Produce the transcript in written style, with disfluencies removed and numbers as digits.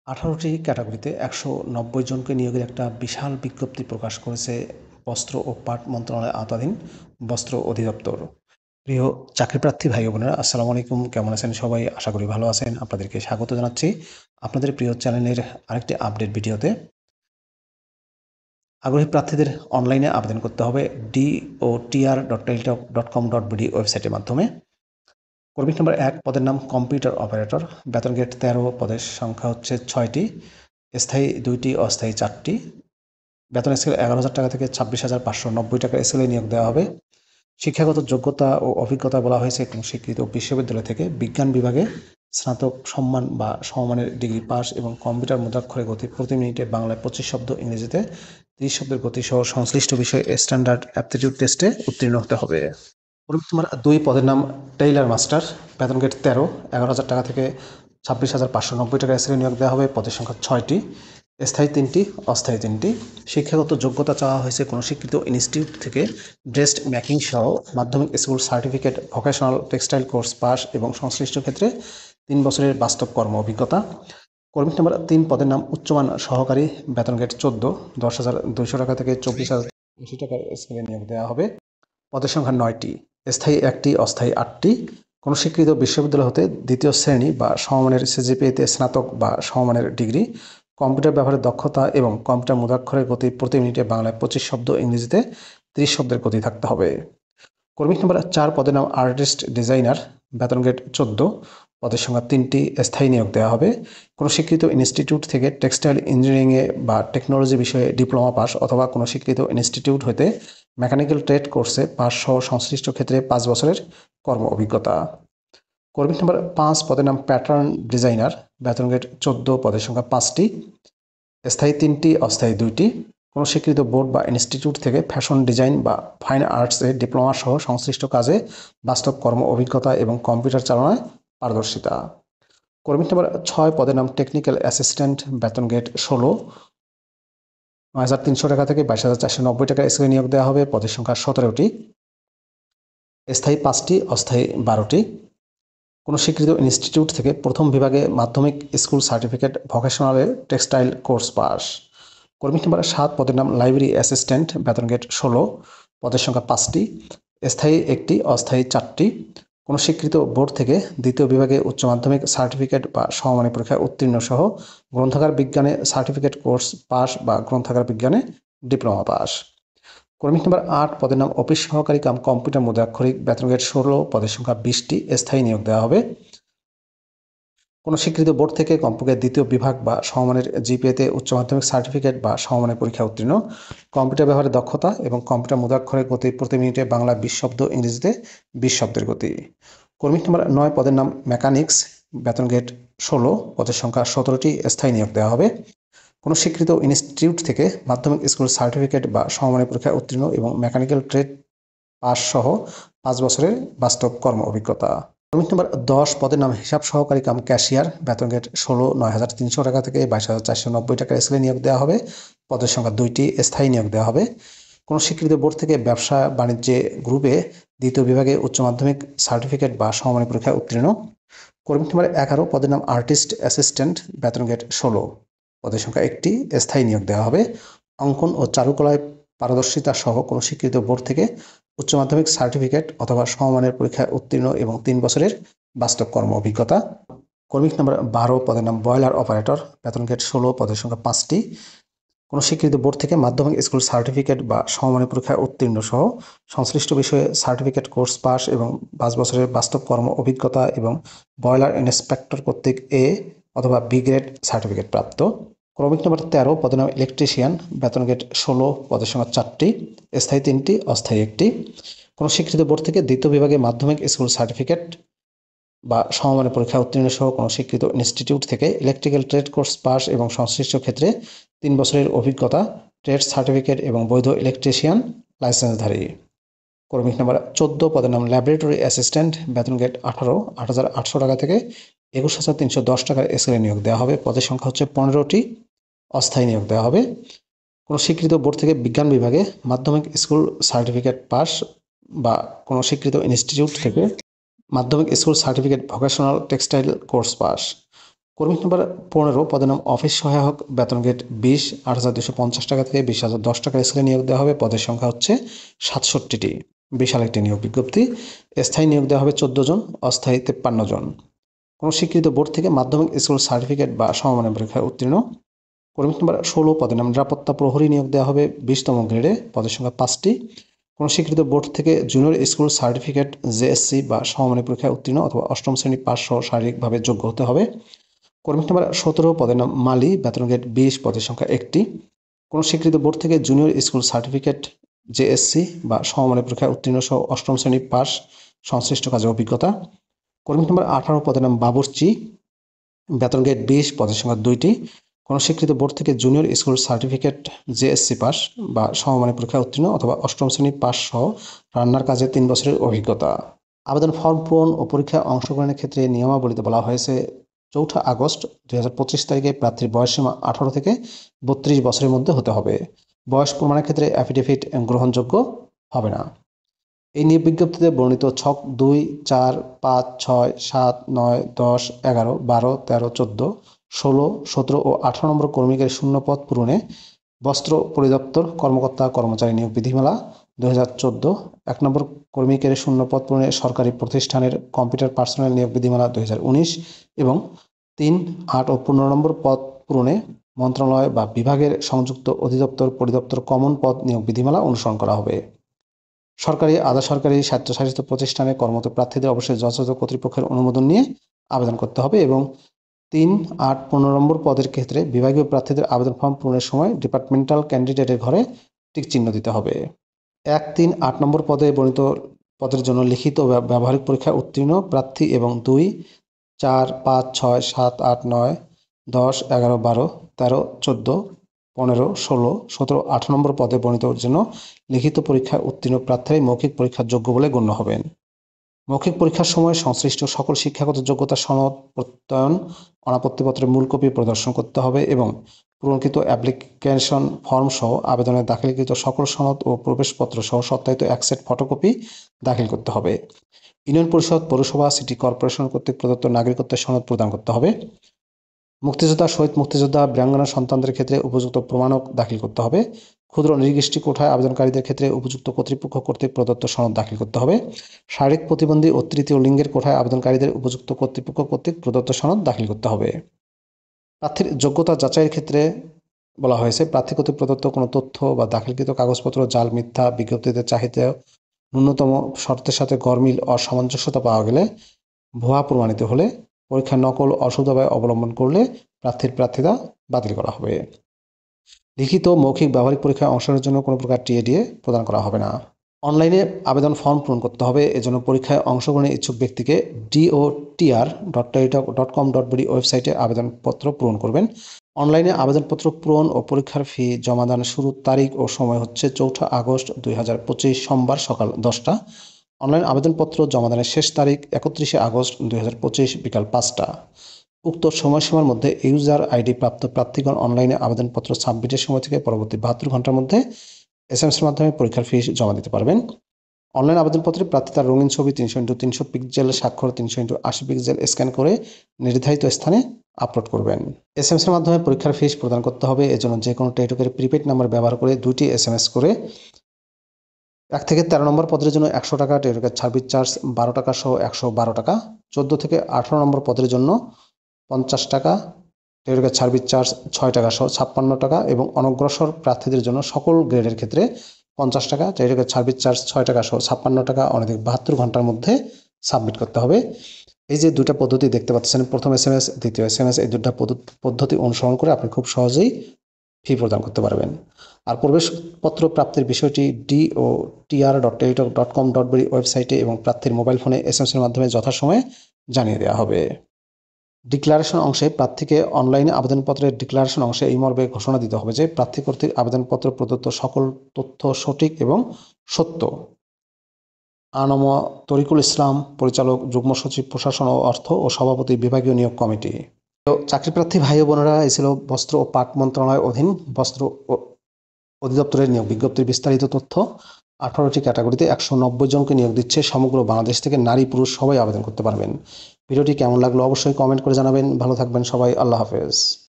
18টি ক্যাটাগরিতে 190 জনকে নিয়োগের একটা বিশাল বিজ্ঞপ্তি প্রকাশ করেছে বস্ত্র ও পাট মন্ত্রণালয়ের আওতাধীন বস্ত্র অধিদপ্তর। প্রিয় চাকরিপ্রার্থী ভাই বোনেরা, আসসালামু আলাইকুম। কেমন আছেন সবাই? আশা করি ভালো আছেন। আপনাদেরকে স্বাগত জানাচ্ছি আপনাদের প্রিয় চ্যানেলের আরেকটি আপডেট ভিডিওতে। আগ্রহী প্রার্থীদের অনলাইনে আবেদন করতে হবে dotr.টেলিটক.com.bd ওয়েবসাইটের মাধ্যমে। কর্মী নম্বর 1 পদের নাম কম্পিউটার অপারেটর, বেতন গ্রেড 13, পদের সংখ্যা হচ্ছে 6টি, স্থায়ী 2টি, অস্থায়ী 4টি। বেতন স্কেল 11,000 টাকা থেকে 26,590 টাকা স্কেলে নিয়োগ দেওয়া হবে। শিক্ষাগত যোগ্যতা ও অভিজ্ঞতা বলা হয়েছে কোনো স্বীকৃত বিশ্ববিদ্যালয় থেকে বিজ্ঞান বিভাগে স্নাতক সম্মান বা সমমানের ডিগ্রি পাস এবং কম্পিউটার মুদ্রাক্ষরে গতি প্রতি মিনিটে বাংলায় 25 শব্দ, ইংরেজিতে 30 শব্দের গতি সহ সংশ্লিষ্ট বিষয়ে স্ট্যান্ডার্ড অ্যাপটিটিউড টেস্টে উত্তীর্ণ হতে হবে। তোমার 2 পদের নাম টেইলার মাস্টার, বেতন গ্রেড 13, 11,000 টাকা থেকে 26,590 টাকা স্কেলে নিয়োগ দেওয়া হবে। পদের সংখ্যা 6টি, স্থায়ী 3টি, অস্থায়ী 3টি। শিক্ষাগত যোগ্যতা চাওয়া হয়েছে কোনো স্বীকৃত ইনস্টিটিউট থেকে ড্রেস মেকিং সহ মাধ্যমিক school certificate, vocational textile course pass এবং সংশ্লিষ্ট ক্ষেত্রে 3 বছরের বাস্তব কর্ম অভিজ্ঞতা। কর্মী নম্বর 3 পদের নাম উচ্চমান সহকারী, বেতন গ্রেড 14, 10,200 টাকা থেকে 24,080 টাকা স্কেলে নিয়োগ দেওয়া হবে। পদের সংখ্যা 9টি, স্থায়ী 1টি, অস্থায়ী 8টি। কোনো স্বীকৃত বিশ্ববিদ্যালয় হতে দ্বিতীয় শ্রেণী বা সমমানের সিজিপিএতে স্নাতক বা সমমানের ডিগ্রি, কম্পিউটার ব্যবহারের দক্ষতা এবং কম্পিউটার মুদ্রাক্ষরের গতি প্রতি মিনিটে বাংলায় 25 শব্দ, ইংরেজিতে 30 শব্দের গতি থাকতে হবে। কর্মী নম্বর 4 পদের নাম আর্টিস্ট ডিজাইনার, বেতন গ্রেড 14, পদের সংখ্যা 3টি, স্থায়ী নিয়োগ দেওয়া হবে। কোনো স্বীকৃত ইনস্টিটিউট থেকে টেক্সটাইল ইঞ্জিনিয়ারিংয়ে বা টেকনোলজি বিষয়ে ডিপ্লোমা পাস অথবা কোনো স্বীকৃত ইনস্টিটিউট হতে মেকানিক্যাল ট্রেড কোর্সে পাস সহ সংশ্লিষ্ট ক্ষেত্রে 5 বছরের কর্ম অভিজ্ঞতা। কর্মী নম্বর 5 পদের নাম প্যাটার্ন ডিজাইনার, বেতন গ্রেড 14, পদের সংখ্যা 5টি, স্থায়ী 3টি, অস্থায়ী 2টি। কোনো স্বীকৃত বোর্ড বা ইনস্টিটিউট থেকে ফ্যাশন ডিজাইন বা ফাইন আর্টসে ডিপ্লোমা সহ সংশ্লিষ্ট কাজে বাস্তব কর্ম অভিজ্ঞতা এবং কম্পিউটার চালনায় পারদর্শিতা। কর্মী নম্বর 6 পদের নাম টেকনিক্যাল অ্যাসিস্ট্যান্ট, বেতন গ্রেড 16, 9,300 টাকা থেকে 22,490 টাকা স্কেলে নিয়োগ দেওয়া হবে। পদের সংখ্যা 17টি, স্থায়ী 5টি, অস্থায়ী 12টি। কোনো স্বীকৃত ইনস্টিটিউট থেকে প্রথম বিভাগে মাধ্যমিক স্কুল সার্টিফিকেট, ভোকেশনালে টেক্সটাইল কোর্স পাস। কর্মী নম্বর 7 পদের নাম লাইব্রেরি অ্যাসিস্ট্যান্ট, বেতন গ্রেড 16, পদের সংখ্যা 5টি, স্থায়ী 1টি, অস্থায়ী 4টি। কোনো স্বীকৃত বোর্ড থেকে দ্বিতীয় বিভাগে উচ্চ মাধ্যমিক সার্টিফিকেট বা সমমানের পরীক্ষায় উত্তীর্ণ সহ গ্রন্থাগার বিজ্ঞানে সার্টিফিকেট কোর্স পাস বা গ্রন্থাগার বিজ্ঞানে ডিপ্লোমা পাস। কর্মী নম্বর 8 পদের নাম অফিস সহকারী কাম কম্পিউটার মুদ্রাক্ষরিক, বেতন গ্রেড 16, পদের সংখ্যা 20টি, স্থায়ী নিয়োগ দেওয়া হবে। কোনো স্বীকৃত বোর্ড থেকে কমপক্ষে দ্বিতীয় বিভাগ বা সমমানের জিপিএতে উচ্চ মাধ্যমিক সার্টিফিকেট বা সমমানের পরীক্ষা উত্তীর্ণ, কম্পিউটার ব্যবহারের দক্ষতা এবং কম্পিউটার মুদ্রাক্ষরের গতি প্রতি মিনিটে বাংলা 20 শব্দ, ইংরেজিতে 20 শব্দের গতি। কর্মী নম্বর 9 পদের নাম মেকানিক্স, বেতন গ্রেড 16, পদের সংখ্যা 17টি, স্থায়ী নিয়োগ দেওয়া হবে। কোনো স্বীকৃত ইনস্টিটিউট থেকে মাধ্যমিক স্কুল সার্টিফিকেট বা সমমানের পরীক্ষায় উত্তীর্ণ এবং মেকানিক্যাল ট্রেড পাস সহ 5 বছরের বাস্তব কর্ম অভিজ্ঞতা। কর্মী নম্বর 10 পদের নাম হিসাব সহকারী কাম ক্যাশিয়ার, বেতন গ্রেড 16, 9,300 টাকা থেকে 22,490 টাকা স্কেলে নিয়োগ দেওয়া হবে। পদের সংখ্যা 2টি, স্থায়ী নিয়োগ দেওয়া হবে। কোনো স্বীকৃত বোর্ড থেকে ব্যবসা বাণিজ্যে গ্রুপে দ্বিতীয় বিভাগে উচ্চ মাধ্যমিক সার্টিফিকেট বা সমমানের পরীক্ষায় উত্তীর্ণ। কর্মী নম্বর 11 পদের নাম আর্টিস্ট অ্যাসিস্ট্যান্ট, বেতন গ্রেড 16, পদের সংখ্যা 1টি, স্থায়ী নিয়োগ দেওয়া হবে। অঙ্কন ও চারুকলায় পারদর্শিতা সহ কোনো স্বীকৃত বোর্ড থেকে উচ্চ মাধ্যমিক সার্টিফিকেট অথবা সমমানের পরীক্ষায় উত্তীর্ণ এবং 3 বছরের বাস্তব কর্ম অভিজ্ঞতা। কর্মী নম্বর 12 পদের নাম বয়লার অপারেটর, বেতন গ্রেড 16, পদের সংখ্যা 5টি। কোনো স্বীকৃত বোর্ড থেকে মাধ্যমিক স্কুল সার্টিফিকেট বা সমমানের পরীক্ষায় উত্তীর্ণ সহ সংশ্লিষ্ট বিষয়ে সার্টিফিকেট কোর্স পাস এবং 5 বছরের বাস্তব কর্ম অভিজ্ঞতা এবং বয়লার ইন্সপেক্টর কর্তৃক এ অথবা বি গ্রেড সার্টিফিকেট প্রাপ্ত। ক্রমিক নম্বর 13 পদের নাম ইলেকট্রিশিয়ান, বেতন গ্রেড 16, পদের সংখ্যা 4টি, স্থায়ী 3টি, অস্থায়ী 1টি। কোনো স্বীকৃত বোর্ড থেকে দ্বিতীয় বিভাগে মাধ্যমিক স্কুল সার্টিফিকেট বা সমমানের পরীক্ষায় উত্তীর্ণ সহ কোনো স্বীকৃত ইনস্টিটিউট থেকে ইলেকট্রিক্যাল ট্রেড কোর্স পাস এবং সংশ্লিষ্ট ক্ষেত্রে 3 বছরের অভিজ্ঞতা, ট্রেড সার্টিফিকেট এবং বৈধ ইলেকট্রিশিয়ান লাইসেন্সধারী। কর্মী নম্বর 14 পদের নাম ল্যাবরেটরি অ্যাসিস্ট্যান্ট, বেতন গ্রেড 18, 8,800 টাকা থেকে 21,310 টাকার স্কেলে নিয়োগ দেওয়া হবে। পদের সংখ্যা হচ্ছে 15টি, অস্থায়ী নিয়োগ দেওয়া হবে। কোনো স্বীকৃত বোর্ড থেকে বিজ্ঞান বিভাগে মাধ্যমিক স্কুল সার্টিফিকেট পাস বা কোনো স্বীকৃত ইনস্টিটিউট থেকে মাধ্যমিক school certificate vocational textile course pass. কর্মী নম্বর 15 পদের নাম অফিস সহায়ক, বেতন গ্রেড 20, 8,250 টাকা থেকে 20,010 টাকা স্কেলে নিয়োগ দেওয়া হবে। পদের সংখ্যা হচ্ছে 67টি। বিশাল একটি নিয়োগ বিজ্ঞপ্তি। স্থায়ী নিয়োগ দেওয়া হবে 14 জন, অস্থায়ী 53 জন। কোনো স্বীকৃত বোর্ড থেকে মাধ্যমিক স্কুল সার্টিফিকেট বা সমমানের পরীক্ষায় উত্তীর্ণ। কর্মী নম্বর 16 পদের নাম নিরাপত্তা প্রহরী, নিয়োগ দেওয়া হবে 20তম গ্রেডে। পদের সংখ্যা 5টি। কোনো স্বীকৃত বোর্ড থেকে জুনিয়র স্কুল সার্টিফিকেট, জেএসসি বা সমমানের পরীক্ষায় উত্তীর্ণ অথবা অষ্টম শ্রেণী পাস সহ শারীরিকভাবে যোগ্য হতে হবে। কর্মী নম্বর 17 পদের নাম মালি, বেতন গ্রেড 20, পদের সংখ্যা 1টি। কোনো স্বীকৃত বোর্ড থেকে জুনিয়র স্কুল সার্টিফিকেট, জেএসসি বা সমমানের পরীক্ষায় উত্তীর্ণ সহ অষ্টম শ্রেণী পাস, সংশ্লিষ্ট কাজে অভিজ্ঞতা। কর্মী নম্বর 18 পদের নাম বাবুর্চি, বেতন গ্রেড 20, পদের সংখ্যা 2টি। কোনো স্বীকৃত বোর্ড থেকে junior school certificate, JSC pass বা সমমানের পরীক্ষায় উত্তীর্ণ অথবা অষ্টম শ্রেণী পাস সহ রান্নার কাজে 3 বছরের অভিজ্ঞতা। আবেদন ফর্ম পূরণ ও পরীক্ষায় অংশগ্রহণের ক্ষেত্রে নিয়মাবলীতে বলা হয়েছে 4 আগস্ট 2025 তারিখে প্রার্থীর বয়সসীমা 18 থেকে 32 বছরের মধ্যে হতে হবে। বয়স প্রমাণের ক্ষেত্রে অ্যাফিডেভিট গ্রহণযোগ্য হবে না। এই নিয়োগ বিজ্ঞপ্তিতে বর্ণিত ছক 2, 4, 5, 6, 7, 9, 10, 11, 12, 13, 14, 16, 17 ও 18 নম্বর কর্মীদের শূন্য পদ পূরণে বস্ত্র পরিদপ্তর কর্মকর্তা কর্মচারী নিয়োগ বিধিমালা 2014, 1 নম্বর কর্মীদের শূন্য পদ পূরণে সরকারি প্রতিষ্ঠানের কম্পিউটার পার্সোনাল নিয়োগ বিধিমালা 2019 এবং 3, 8 ও 15 নম্বর পদ পূরণে মন্ত্রণালয় বা বিভাগের সংযুক্ত অধিদপ্তর পরিদপ্তর কমন পদ নিয়োগ বিধিমালা অনুসরণ করা হবে। সরকারি, আধা সরকারি, স্বায়ত্তশাসিত প্রতিষ্ঠানে কর্মরত প্রার্থীদের অবশ্যই যথাযথ কর্তৃপক্ষের অনুমোদন নিয়ে আবেদন করতে হবে এবং 3, 8, 15 নম্বর পদের ক্ষেত্রে বিভাগীয় প্রার্থীদের আবেদন ফর্ম পূরণের সময় ডিপার্টমেন্টাল ক্যান্ডিডেটের ঘরে টিক চিহ্ন দিতে হবে। 1, 3, 8 নম্বর পদে বর্ণিত পদের জন্য লিখিত ব্যবহারিক পরীক্ষায় উত্তীর্ণ প্রার্থী এবং 2, 4, 5, 6, 7, 8, 9, 10, 11, 12, 13, 14, 15, 16, 17, 18 নম্বর পদে বর্ণিতর জন্য লিখিত পরীক্ষায় উত্তীর্ণ প্রার্থীরাই মৌখিক পরীক্ষার যোগ্য বলে গণ্য হবেন। মৌখিক পরীক্ষার সময় সংশ্লিষ্ট সকল শিক্ষাগত যোগ্যতা সনদ প্রত্যয়ন অনাপত্তিপত্রের মূল কপি প্রদর্শন করতে হবে এবং পূরণকৃত অ্যাপ্লিকেশন ফর্ম সহ আবেদনে দাখিলকৃত সকল সনদ ও প্রবেশপত্র সহ সত্যায়িত এক সেট ফটোকপি দাখিল করতে হবে। ইউনিয়ন পরিষদ, পৌরসভা, সিটি কর্পোরেশন কর্তৃক প্রদত্ত নাগরিকত্বের সনদ প্রদান করতে হবে। মুক্তিযোদ্ধা, শহীদ মুক্তিযোদ্ধা, বীরাঙ্গনা সন্তানদের ক্ষেত্রে উপযুক্ত প্রমাণক দাখিল করতে হবে। ক্ষুদ্র নৃগোষ্ঠী কোঠায় আবেদনকারীদের ক্ষেত্রে উপযুক্ত কর্তৃপক্ষ কর্তৃক প্রদত্ত সনদ দাখিল করতে হবে। শারীরিক প্রতিবন্ধী ও তৃতীয় লিঙ্গের কোঠায় আবেদনকারীদের উপযুক্ত কর্তৃপক্ষ কর্তৃক প্রদত্ত সনদ দাখিল করতে হবে। প্রার্থীর যোগ্যতা যাচাইয়ের ক্ষেত্রে বলা হয়েছে প্রার্থী কর্তৃক প্রদত্ত কোনো তথ্য বা দাখিলকৃত কাগজপত্র জাল, মিথ্যা, বিজ্ঞপ্তিতে চাহিদা ন্যূনতম শর্তের সাথে গরমিল, অসামঞ্জস্যতা পাওয়া গেলে, ভুয়া প্রমাণিত হলে, পরীক্ষার নকল, অসুবিধা অবলম্বন করলে প্রার্থিতা বাতিল করা হবে। লিখিত, মৌখিক, ব্যবহারিক পরীক্ষায় অংশগ্রহণের জন্য কোনো প্রকার টিএডিএ প্রদান করা হবে না। অনলাইনে আবেদন ফর্ম পূরণ করতে হবে। এজন্য পরীক্ষায় অংশগ্রহণের ইচ্ছুক ব্যক্তিকে dotr.com.bd ওয়েবসাইটে আবেদনপত্র পূরণ করবেন। অনলাইনে আবেদনপত্র পূরণ ও পরীক্ষার ফি জমাদানের শুরুর তারিখ ও সময় হচ্ছে 4 আগস্ট 2025 সোমবার সকাল 10টা। অনলাইন আবেদনপত্র জমাদানের শেষ তারিখ 31 আগস্ট 2025 বিকাল 5টা। উক্ত সময়সীমার মধ্যে ইউজার আইডি প্রাপ্ত প্রার্থীগণ অনলাইনে আবেদনপত্র সাবমিটের সময় থেকে পরবর্তী 72 ঘন্টার মধ্যে এসএমএসের মাধ্যমে পরীক্ষার ফি জমা দিতে পারবেন। অনলাইন আবেদনপত্রে প্রার্থী তার রঙিন ছবি 300x300 পিক্সেল, স্বাক্ষর 300x80 পিক্সেল স্ক্যান করে নির্ধারিত স্থানে আপলোড করবেন। এসএমএসের মাধ্যমে পরীক্ষার ফিস প্রদান করতে হবে। এজন্য যে কোনো টেলিটকের প্রিপেড নাম্বার ব্যবহার করে 2টি এসএমএস করে 1 থেকে 13 নম্বর পদের জন্য 100 টাকা, টেলিটকের সার্ভিস চার্জ 12 টাকা সহ 112 টাকা, 14 থেকে 18 নম্বর পদের জন্য 50 টাকা, টেলিটকের সার্ভিস চার্জ 6 টাকা সহ 56 টাকা এবং অনগ্রসর প্রার্থীদের জন্য সকল গ্রেডের ক্ষেত্রে 50 টাকা, টেলিটকের সার্ভিস চার্জ 6 টাকা সহ 56 টাকা অনধিক 72 ঘন্টার মধ্যে সাবমিট করতে হবে। এই যে দুটা পদ্ধতি দেখতে পাচ্ছেন, প্রথম এসএমএস, দ্বিতীয় এসএমএস, এই দুটা পদ্ধতি অনুসরণ করে আপনি খুব সহজেই ফি প্রদান করতে পারবেন। আর প্রবেশপত্র প্রাপ্তির বিষয়টি dotr.teletalk.com.bd ওয়েবসাইটে এবং প্রার্থীর মোবাইল ফোনে এসএমএসের মাধ্যমে যথাসময়ে জানিয়ে দেওয়া হবে। ডিক্লারেশন অংশে প্রার্থীকে অনলাইনে আবেদনপত্রের ডিক্লারেশন অংশে এই মর্মে ঘোষণা দিতে হবে যে প্রার্থী কর্তৃক আবেদনপত্র প্রদত্ত সকল তথ্য সঠিক এবং সত্য। আনম তরিকুল ইসলাম, পরিচালক, যুগ্ম সচিব, প্রশাসন ও অর্থ ও সভাপতি, বিভাগীয় নিয়োগ কমিটি। চাকরিপ্রার্থী ভাই ও বোনেরা, এই ছিল বস্ত্র ও পাট মন্ত্রণালয়ের অধীন বস্ত্র অধিদপ্তরের নিয়োগ বিজ্ঞপ্তির বিস্তারিত তথ্য। 18টি ক্যাটাগরিতে 190 জনকে নিয়োগ দিচ্ছে। সমগ্র বাংলাদেশ থেকে নারী পুরুষ সবাই আবেদন করতে পারবেন। ভিডিওটি কেমন লাগলো অবশ্যই কমেন্ট করে জানাবেন। ভালো থাকবেন সবাই। আল্লাহ হাফেজ।